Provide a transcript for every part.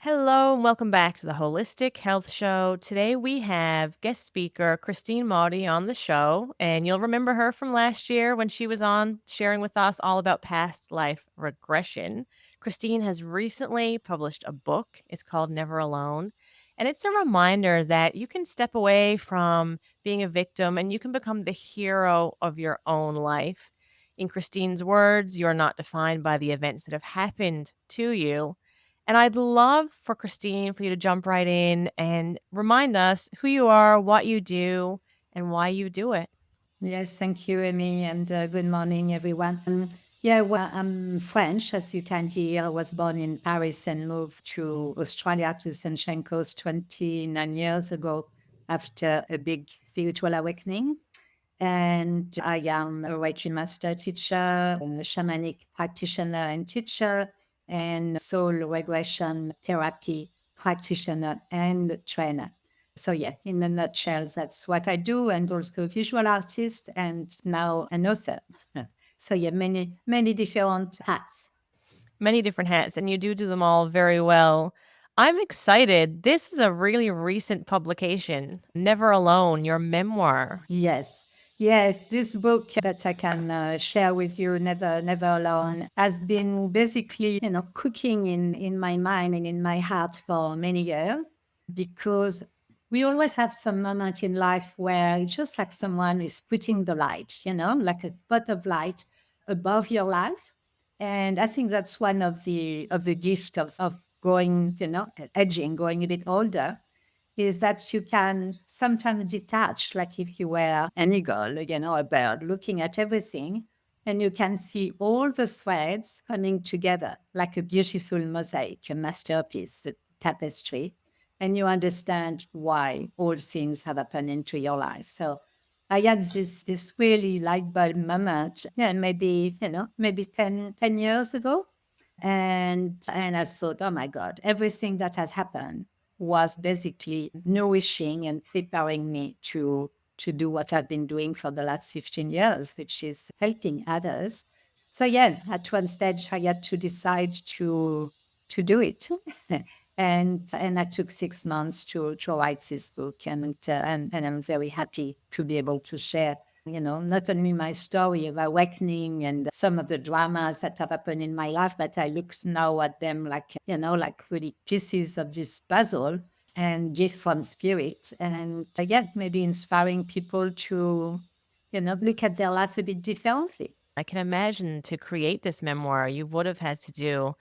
Hello and welcome back to the Holistic Health Show. Today we have guest speaker Christine Maudy on the show, and you'll remember her from last year when she was on sharing with us all about past life regression. Christine has recently published a book. It's called Never Alone, and it's a reminder that you can step away from being a victim and you can become the hero of your own life. In Christine's words, you're not defined by the events that have happened to you, and I'd love for Christine for you to jump right in and remind us who you are, what you do, and why you do it. Yes, thank you, Amy, and good morning, everyone. Yeah, well, I'm French, as you can hear. I was born in Paris and moved to Australia, to Sunshine Coast 29 years ago after a big spiritual awakening. And I am a Reiki Master teacher, a Shamanic practitioner and teacher, and soul regression therapy practitioner and trainer. So yeah, in a nutshell, that's what I do, and also a visual artist, and now an author. So yeah, many different hats. Many different hats, and you do them all very well. I'm excited. This is a really recent publication, Never Alone, your memoir. Yes. Yes, this book that I can share with you, Never Alone, has been basically, cooking in my mind and in my heart for many years, because we always have some moment in life where it's just like someone is putting the light, like a spot of light above your life. And I think that's one of the gifts of growing, edging, going a bit older, is that you can sometimes detach, like if you were an eagle, a bird, looking at everything, and you can see all the threads coming together like a beautiful mosaic, a masterpiece, a tapestry, and you understand why all things have happened into your life. So I had this really light bulb moment, yeah, maybe, maybe 10 years ago. And I thought, oh my God, everything that has happened was basically nourishing and preparing me to do what I've been doing for the last 15 years, which is helping others. So yeah, at one stage I had to decide to do it. And I took 6 months to write this book, and I'm very happy to be able to share, not only my story of awakening and some of the dramas that have happened in my life, but I look now at them like, like really pieces of this puzzle and gift from spirit. And again, maybe inspiring people to, look at their life a bit differently. I can imagine to create this memoir, you would have had to do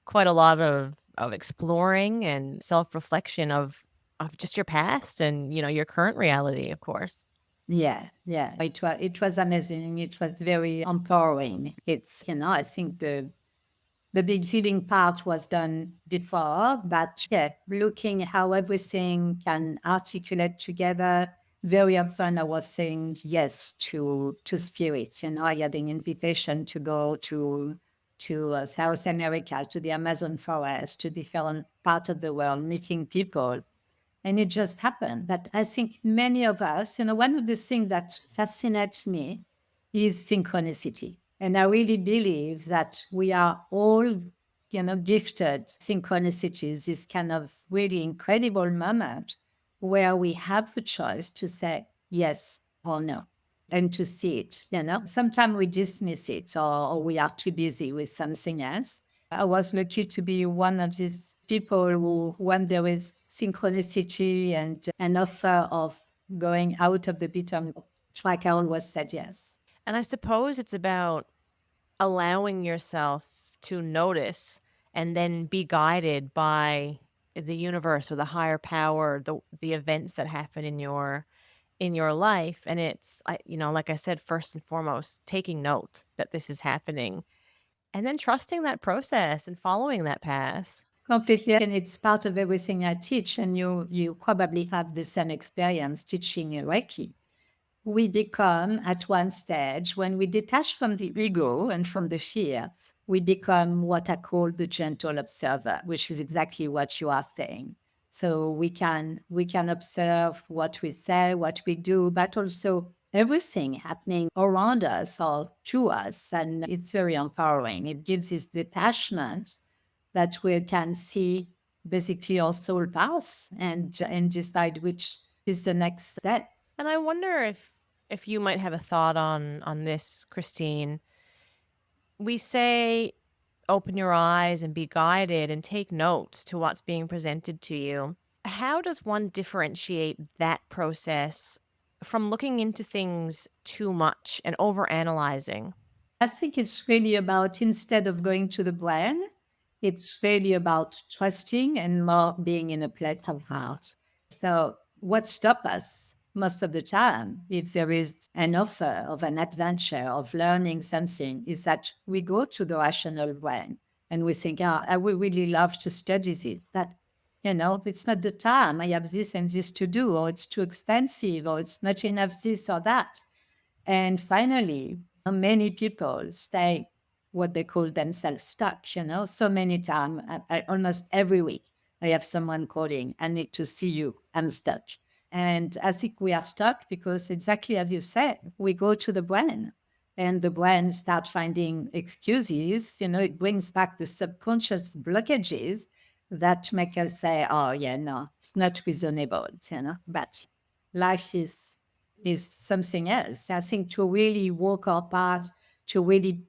quite a lot of exploring and self-reflection of just your past and, your current reality, of course. Yeah, yeah. It was amazing. It was very empowering. It's, I think the big healing part was done before, but yeah, looking how everything can articulate together. Very often I was saying yes to spirit. I had an invitation to go to South America, to the Amazon forest, to different part of the world, meeting people. And it just happened. But I think many of us, one of the things that fascinates me is synchronicity. And I really believe that we are all, gifted synchronicities, this kind of really incredible moment where we have the choice to say yes or no and to see it. Sometimes we dismiss it, or we are too busy with something else. I was lucky to be one of these people who, when there is synchronicity and an offer of going out of the beaten track, I always said yes. And I suppose it's about allowing yourself to notice and then be guided by the universe or the higher power, the events that happen in your life. And it's like I said, first and foremost, taking note that this is happening and then trusting that process and following that path. Completely. And it's part of everything I teach. And you probably have the same experience teaching Reiki. We become, at one stage, when we detach from the ego and from the fear, we become what I call the gentle observer, which is exactly what you are saying. So we can observe what we say, what we do, but also everything happening around us or to us. And it's very empowering. It gives this detachment that we can see basically our soul path and decide which is the next step. And I wonder if you might have a thought on this, Christine. We say open your eyes and be guided and take notes to what's being presented to you. How does one differentiate that process from looking into things too much and overanalyzing? I think it's really about, instead of going to the brain, it's really about trusting and more being in a place of heart. So, what stops us most of the time, if there is an offer of an adventure of learning something, is that we go to the rational brain and we think, oh, I would really love to study this. But, it's not the time. I have this and this to do, or it's too expensive, or it's not enough this or that. And finally, many people stay what they call themselves stuck, so many times, almost every week, I have someone calling, I need to see you, I'm stuck. And I think we are stuck because exactly as you said, we go to the brain and the brain start finding excuses, it brings back the subconscious blockages that make us say, oh yeah, no, it's not reasonable, but life is something else. I think to really walk our path, to really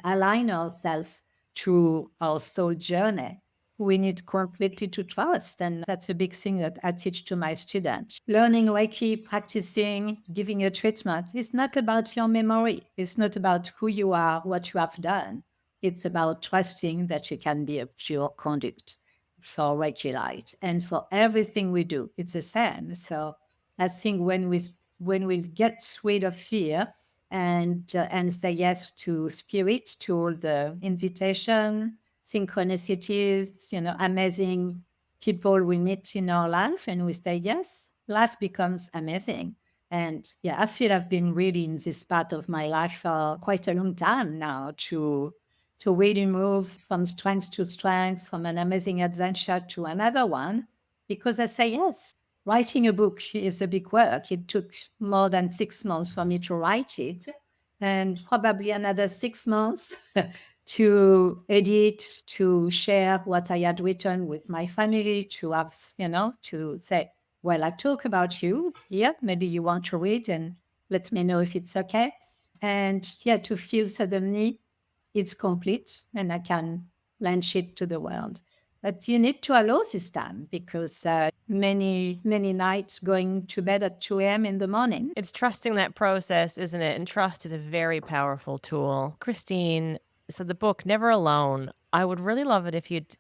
align ourselves through our soul journey, we need completely to trust. And that's a big thing that I teach to my students. Learning Reiki, practicing, giving a treatment is not about your memory. It's not about who you are, what you have done. It's about trusting that you can be a pure conduit for Reiki light. And for everything we do, it's the same. So I think when we get rid of fear and say yes to spirit, to all the invitation, synchronicities, amazing people we meet in our life, and we say yes, life becomes amazing. And yeah, I feel I've been really in this part of my life for quite a long time now to really move from strength to strength, from an amazing adventure to another one, because I say yes. Writing a book is a big work. It took more than 6 months for me to write it, and probably another 6 months to edit, to share what I had written with my family, to have, to say, well, I talk about you here. Maybe you want to read and let me know if it's okay. And yeah, to feel suddenly it's complete and I can launch it to the world. But you need to allow this time because many, many nights going to bed at 2 a.m. in the morning. It's trusting that process, isn't it? And trust is a very powerful tool. Christine, so the book, Never Alone, I would really love it if you'd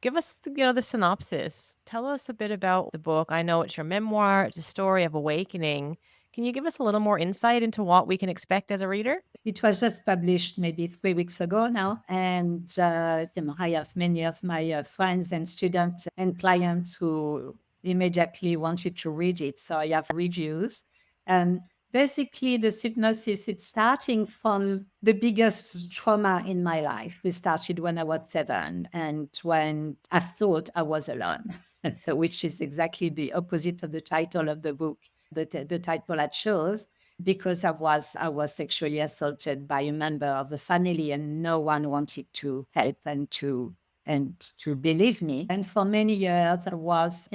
give us, the synopsis. Tell us a bit about the book. I know it's your memoir. It's a story of awakening. Can you give us a little more insight into what we can expect as a reader? It was just published maybe 3 weeks ago now. And I have many of my friends and students and clients who immediately wanted to read it. So I have reviews. And basically, the hypnosis, it's starting from the biggest trauma in my life. We started when I was 7 and when I thought I was alone. So, which is exactly the opposite of the title of the book, the title I chose, because I was sexually assaulted by a member of the family and no one wanted to help and to believe me. And for many years I was,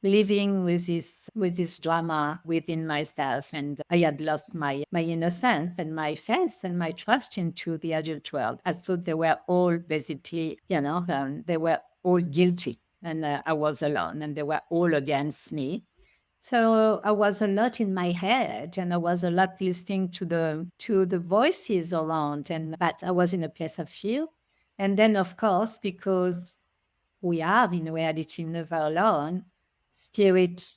living with this drama within myself. And I had lost my innocence and my faith and my trust into the adult world. I thought they were all basically, they were all guilty and I was alone and they were all against me. So I was a lot in my head and I was a lot listening to the voices around, and but I was in a place of fear. And then of course, because we are in reality never alone, spirit,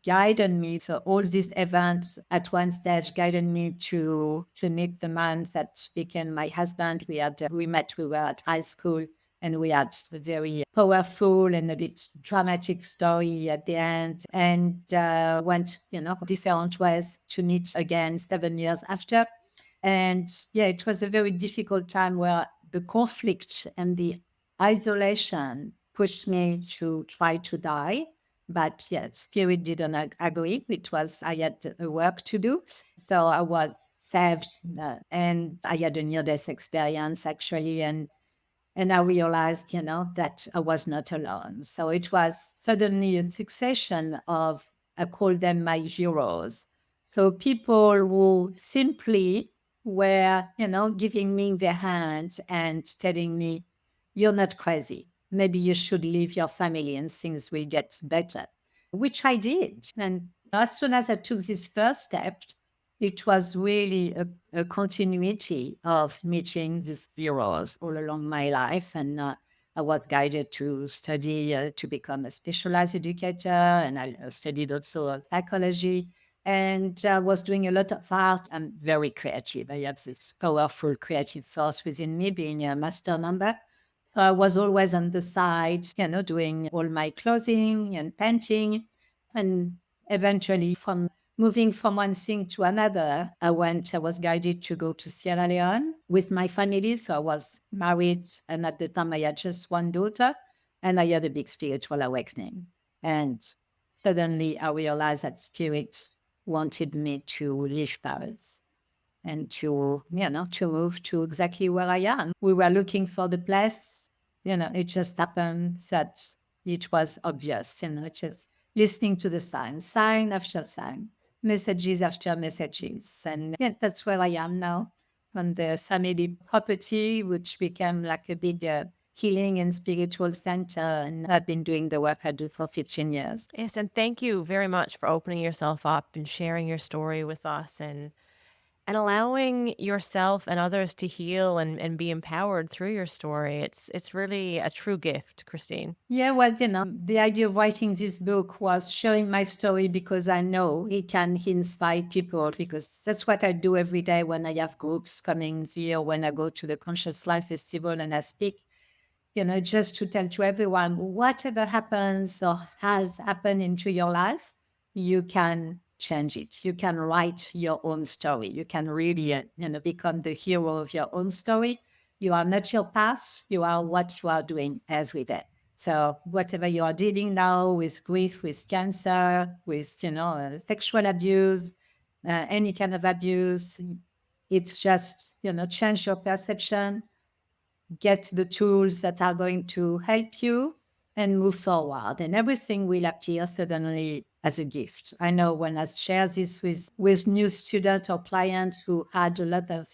guided me. So all these events at one stage guided me to meet the man that became my husband. We were at high school and we had a very powerful and a bit dramatic story at the end, and went, different ways to meet again 7 years after. And yeah, it was a very difficult time where the conflict and the isolation pushed me to try to die. But yeah, spirit didn't agree. I had work to do. So I was saved and I had a near death experience actually. And I realized, that I was not alone. So it was suddenly a succession of, I call them my heroes. So people who simply were, giving me their hands and telling me, you're not crazy. Maybe you should leave your family and things will get better, which I did. And as soon as I took this first step, it was really a continuity of meeting these heroes all along my life. And I was guided to study to become a specialized educator. And I studied also psychology. And I was doing a lot of art. I'm very creative. I have this powerful creative force within me, being a master member. So I was always on the side, doing all my clothing and painting. And eventually, from moving from one thing to another, I was guided to go to Sierra Leone with my family. So I was married, and at the time I had just one daughter, and I had a big spiritual awakening. And suddenly I realized that spirit wanted me to leave Paris and to move to exactly where I am. We were looking for the place, it just happened that it was obvious, just listening to the sign after sign, messages after messages. And yes, that's where I am now on the family property, which became like a big healing and spiritual center. And I've been doing the work I do for 15 years. Yes, and thank you very much for opening yourself up and sharing your story with us and allowing yourself and others to heal and be empowered through your story. It's really a true gift, Christine. Yeah, well, the idea of writing this book was sharing my story because I know it can inspire people, because that's what I do every day when I have groups coming here, when I go to the Conscious Life Festival and I speak, just to tell to everyone, whatever happens or has happened into your life, you can change it. You can write your own story. You can really, become the hero of your own story. You are not your past. You are what you are doing every day. So whatever you are dealing now with grief, with cancer, with, sexual abuse, any kind of abuse, it's just, change your perception, get the tools that are going to help you and move forward. And everything will appear suddenly as a gift. I know when I share this with new students or clients who had a lot of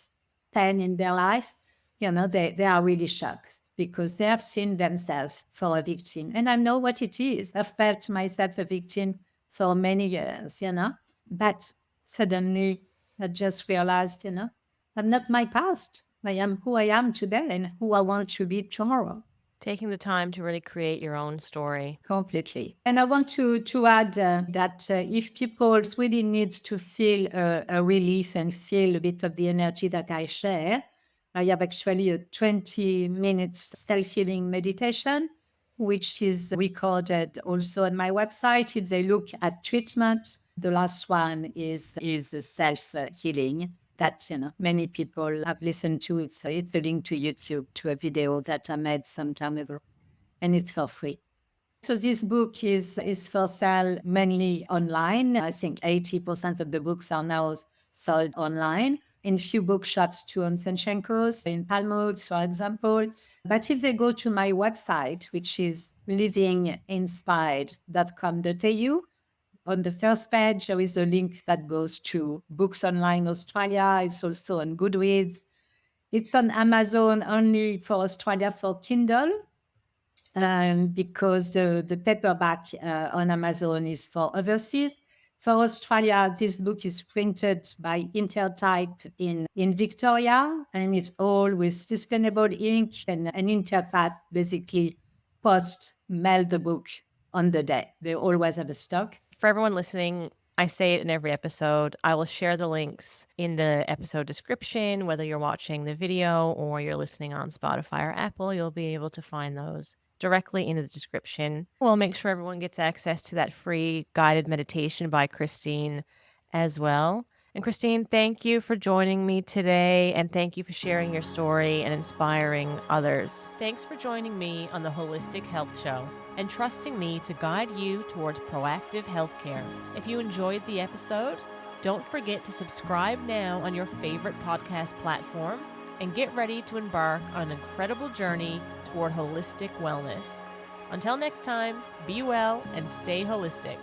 pain in their life, they are really shocked because they have seen themselves for a victim. And I know what it is. I felt myself a victim for many years, but suddenly I just realized, I'm not my past. I am who I am today and who I want to be tomorrow. Taking the time to really create your own story. Completely. And I want to add that if people really need to feel a relief and feel a bit of the energy that I share, I have actually a 20 minutes self-healing meditation, which is recorded also on my website. If they look at treatment, the last one is self-healing that many people have listened to. It's a link to YouTube, to a video that I made some time ago, and it's for free. So this book is for sale mainly online. I think 80% of the books are now sold online in few bookshops too, on Senchenko's, in Palmwoods, for example. But if they go to my website, which is livinginspired.com.au, on the first page, there is a link that goes to Books Online Australia. It's also on Goodreads. It's on Amazon only for Australia for Kindle, because the paperback on Amazon is for overseas. For Australia, this book is printed by Intertype in Victoria, and it's all with sustainable ink, and Intertype basically mail the book on the day. They always have a stock. For everyone listening, I say it in every episode. I will share the links in the episode description, whether you're watching the video or you're listening on Spotify or Apple, you'll be able to find those directly in the description. We'll make sure everyone gets access to that free guided meditation by Christine as well. And Christine, thank you for joining me today, and thank you for sharing your story and inspiring others. Thanks for joining me on the Holistic Health Show and trusting me to guide you towards proactive healthcare. If you enjoyed the episode, don't forget to subscribe now on your favorite podcast platform and get ready to embark on an incredible journey toward holistic wellness. Until next time, be well and stay holistic.